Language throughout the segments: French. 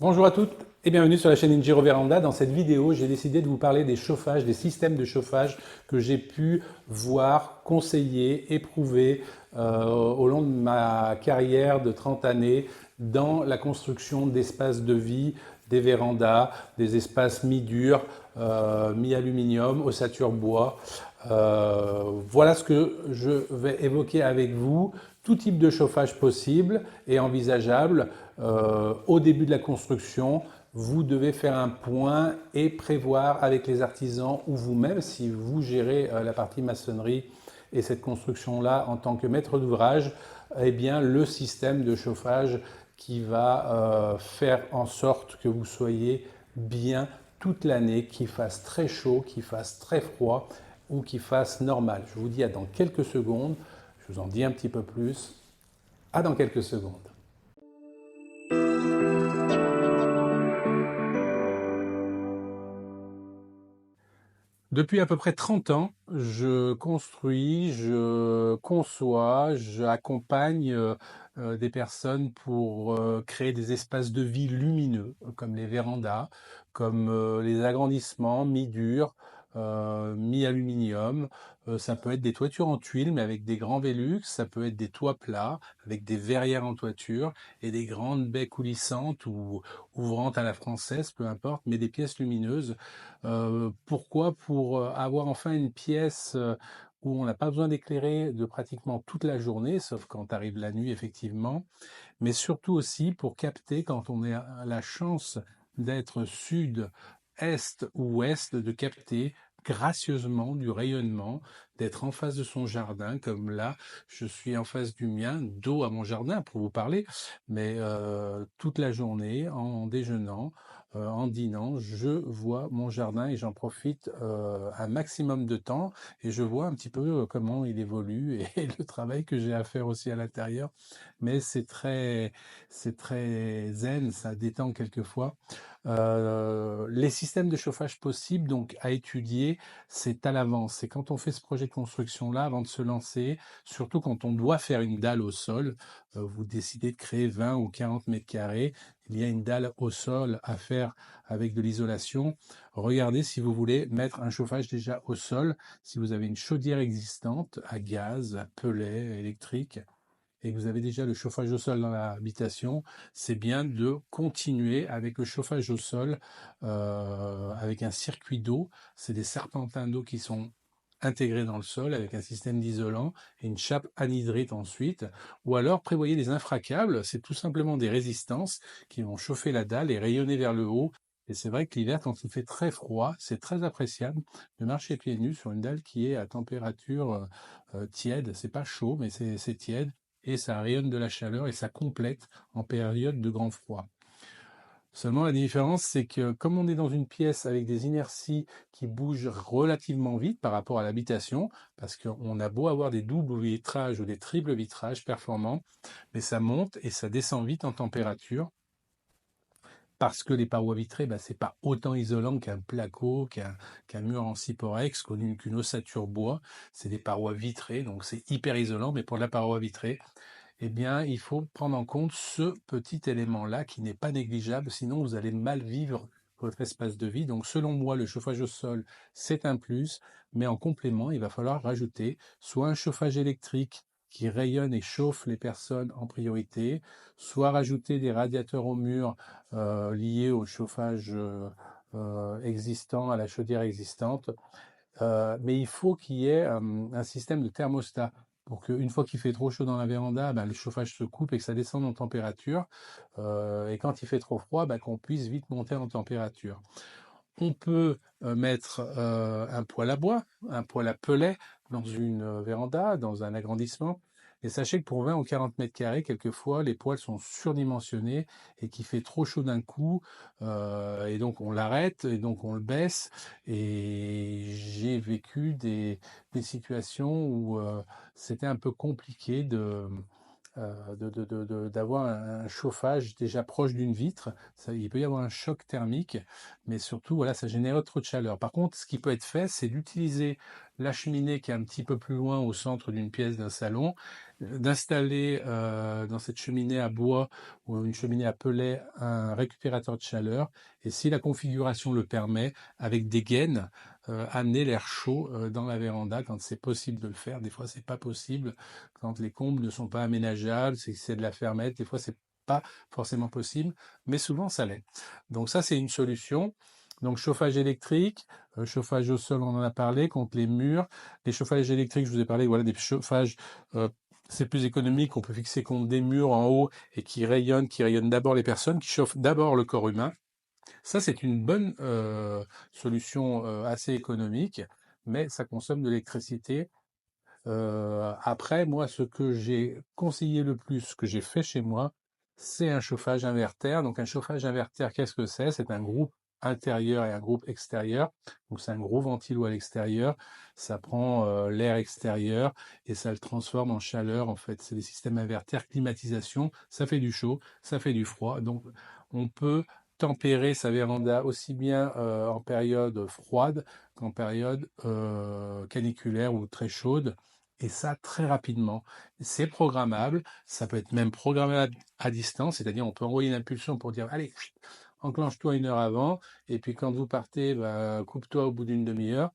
Bonjour à toutes et bienvenue sur la chaîne Injiro Veranda. Dans cette vidéo, j'ai décidé de vous parler des chauffages, des systèmes de chauffage que j'ai pu voir, conseiller, éprouver au long de ma carrière de 30 années dans la construction d'espaces de vie, des vérandas, des espaces mi-durs, mi-aluminium, ossature bois. Voilà ce que je vais évoquer avec vous. Tout type de chauffage possible et envisageable. Au début de la construction, vous devez faire un point et prévoir avec les artisans ou vous-même, si vous gérez la partie maçonnerie et cette construction-là en tant que maître d'ouvrage, eh bien, le système de chauffage qui va faire en sorte que vous soyez bien toute l'année, qu'il fasse très chaud, qu'il fasse très froid ou qu'il fasse normal. Je vous dis à dans quelques secondes, je vous en dis un petit peu plus. À dans quelques secondes. Depuis à peu près 30 ans, je construis, je conçois, j'accompagne des personnes pour créer des espaces de vie lumineux, comme les vérandas, comme les agrandissements mi-durs, mi-aluminium. Ça peut être des toitures en tuiles, mais avec des grands Velux. Ça peut être des toits plats, avec des verrières en toiture et des grandes baies coulissantes ou ouvrantes à la française, peu importe, mais des pièces lumineuses. Pourquoi? Pour avoir enfin une pièce où on n'a pas besoin d'éclairer de pratiquement toute la journée, sauf quand arrive la nuit, effectivement, mais surtout aussi pour capter, quand on a la chance d'être sud, est ou ouest, de capter gracieusement du rayonnement, d'être en face de son jardin, comme là, je suis en face du mien, dos à mon jardin pour vous parler, mais toute la journée, en déjeunant, en dînant, je vois mon jardin et j'en profite un maximum de temps et je vois un petit peu comment il évolue et le travail que j'ai à faire aussi à l'intérieur. Mais c'est très zen, ça détend quelquefois. Les systèmes de chauffage possibles, donc à étudier, c'est à l'avance. C'est quand on fait ce projet de construction-là, avant de se lancer, surtout quand on doit faire une dalle au sol, vous décidez de créer 20 ou 40 mètres carrés, il y a une dalle au sol à faire avec de l'isolation. Regardez si vous voulez mettre un chauffage déjà au sol, si vous avez une chaudière existante à gaz, à pellet, électrique, et que vous avez déjà le chauffage au sol dans l'habitation, c'est bien de continuer avec le chauffage au sol avec un circuit d'eau. C'est des serpentins d'eau qui sont intégrés dans le sol avec un système d'isolant et une chape anhydrite ensuite. Ou alors prévoyez des infracables, c'est tout simplement des résistances qui vont chauffer la dalle et rayonner vers le haut. Et c'est vrai que l'hiver, quand il fait très froid, c'est très appréciable de marcher pieds nus sur une dalle qui est à température tiède. C'est pas chaud, mais c'est tiède et ça rayonne de la chaleur et ça complète en période de grand froid. Seulement, la différence, c'est que comme on est dans une pièce avec des inerties qui bougent relativement vite par rapport à l'habitation, parce qu'on a beau avoir des doubles vitrages ou des triples vitrages performants, mais ça monte et ça descend vite en température, parce que les parois vitrées, bah, c'est pas autant isolant qu'un placo, qu'un mur en cyporex, qu'une ossature bois. C'est des parois vitrées, donc c'est hyper isolant, mais pour la paroi vitrée, eh bien, il faut prendre en compte ce petit élément-là qui n'est pas négligeable, sinon vous allez mal vivre votre espace de vie. Donc, selon moi, le chauffage au sol, c'est un plus, mais en complément, il va falloir rajouter soit un chauffage électrique qui rayonne et chauffe les personnes en priorité, soit rajouter des radiateurs au mur liés au chauffage existant, à la chaudière existante, mais il faut qu'il y ait un système de thermostat pour qu'une fois qu'il fait trop chaud dans la véranda, ben, le chauffage se coupe et que ça descende en température. Et quand il fait trop froid, ben, qu'on puisse vite monter en température. On peut mettre un poêle à bois, un poêle à pellet dans une véranda, dans un agrandissement. Et sachez que pour 20 ou 40 mètres carrés, quelquefois, les poêles sont surdimensionnés et qu'il fait trop chaud d'un coup. Et donc, on l'arrête et donc on le baisse. Et j'ai vécu des situations où c'était un peu compliqué d'avoir un chauffage déjà proche d'une vitre. Ça, il peut y avoir un choc thermique, mais surtout, voilà, ça génère trop de chaleur. Par contre, ce qui peut être fait, c'est d'utiliser la cheminée qui est un petit peu plus loin au centre d'une pièce d'un salon, d'installer dans cette cheminée à bois ou une cheminée à pellet un récupérateur de chaleur et si la configuration le permet, avec des gaines, amener l'air chaud dans la véranda quand c'est possible de le faire. Des fois, c'est pas possible quand les combles ne sont pas aménageables, c'est de la fermette. Des fois, c'est pas forcément possible, mais souvent ça l'est. Donc ça, c'est une solution. Donc chauffage électrique, chauffage au sol, on en a parlé, contre les murs. Les chauffages électriques, je vous ai parlé, voilà, des chauffages, euh, c'est plus économique, on peut fixer contre des murs en haut et qui rayonnent d'abord les personnes, qui chauffent d'abord le corps humain. Ça, c'est une bonne solution assez économique, mais ça consomme de l'électricité. Après, moi, ce que j'ai conseillé le plus, ce que j'ai fait chez moi, c'est un chauffage inverter. Donc, un chauffage inverter, qu'est-ce que c'est? C'est un groupe intérieur et un groupe extérieur. Donc, c'est un gros ventilo à l'extérieur. Ça prend l'air extérieur et ça le transforme en chaleur. En fait, c'est des systèmes inverters, climatisation. Ça fait du chaud, ça fait du froid. Donc, on peut tempérer sa véranda aussi bien en période froide qu'en période caniculaire ou très chaude et ça très rapidement. C'est programmable, ça peut être même programmable à distance, c'est-à-dire on peut envoyer une impulsion pour dire allez, chut, enclenche-toi une heure avant, et puis quand vous partez, bah, coupe-toi au bout d'une demi-heure.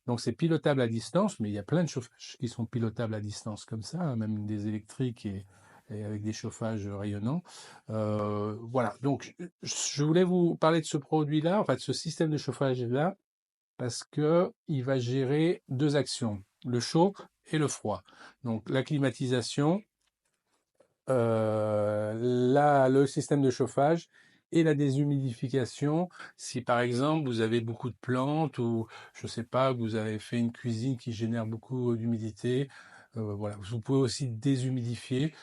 Donc c'est pilotable à distance, mais il y a plein de chauffages qui sont pilotables à distance comme ça, hein, même des électriques et avec des chauffages rayonnants. Voilà, donc je voulais vous parler de ce produit-là, enfin de ce système de chauffage-là, parce que il va gérer deux actions, le chaud et le froid. Donc la climatisation, le système de chauffage et la déshumidification. Si par exemple vous avez beaucoup de plantes ou je sais pas, vous avez fait une cuisine qui génère beaucoup d'humidité, voilà, vous pouvez aussi déshumidifier.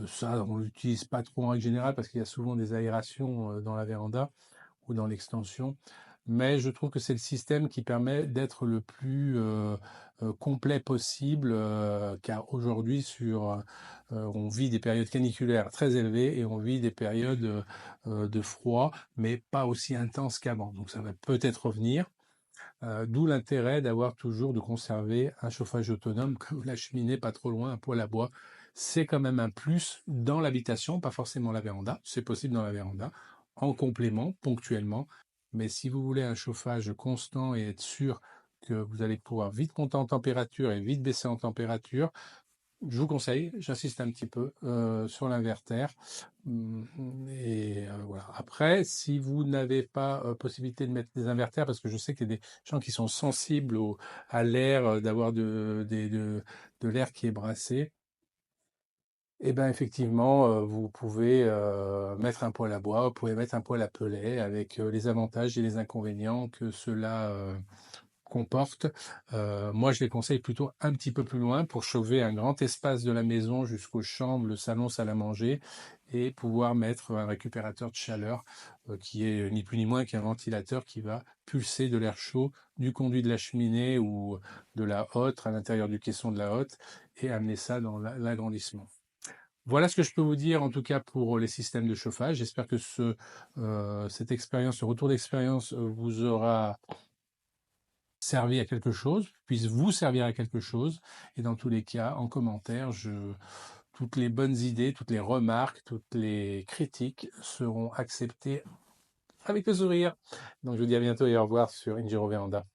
Ça, on l'utilise pas trop en règle générale parce qu'il y a souvent des aérations dans la véranda ou dans l'extension. Mais je trouve que c'est le système qui permet d'être le plus complet possible, car aujourd'hui, on vit des périodes caniculaires très élevées et on vit des périodes de froid, mais pas aussi intenses qu'avant. Donc ça va peut-être revenir. D'où l'intérêt d'avoir toujours de conserver un chauffage autonome comme la cheminée pas trop loin, un poêle à bois. C'est quand même un plus dans l'habitation, pas forcément la véranda. C'est possible dans la véranda, en complément, ponctuellement. Mais si vous voulez un chauffage constant et être sûr que vous allez pouvoir vite monter en température et vite baisser en température, je vous conseille, j'insiste un petit peu sur l'inverter. Et voilà. Après, si vous n'avez pas possibilité de mettre des inverters, parce que je sais qu'il y a des gens qui sont sensibles à l'air, d'avoir de l'air qui est brassé, eh ben effectivement, vous pouvez mettre un poêle à bois, vous pouvez mettre un poêle à pellet avec les avantages et les inconvénients que cela comporte. Moi, je les conseille plutôt un petit peu plus loin pour chauffer un grand espace de la maison jusqu'aux chambres, le salon, salle à manger, et pouvoir mettre un récupérateur de chaleur qui est ni plus ni moins qu'un ventilateur qui va pulser de l'air chaud du conduit de la cheminée ou de la hotte à l'intérieur du caisson de la hotte et amener ça dans l'agrandissement. Voilà ce que je peux vous dire en tout cas pour les systèmes de chauffage. J'espère que cette expérience, ce retour d'expérience vous aura servi à quelque chose, puisse vous servir à quelque chose. Et dans tous les cas, en commentaire, toutes les bonnes idées, toutes les remarques, toutes les critiques seront acceptées avec le sourire. Donc je vous dis à bientôt et au revoir sur Ingiro Véranda.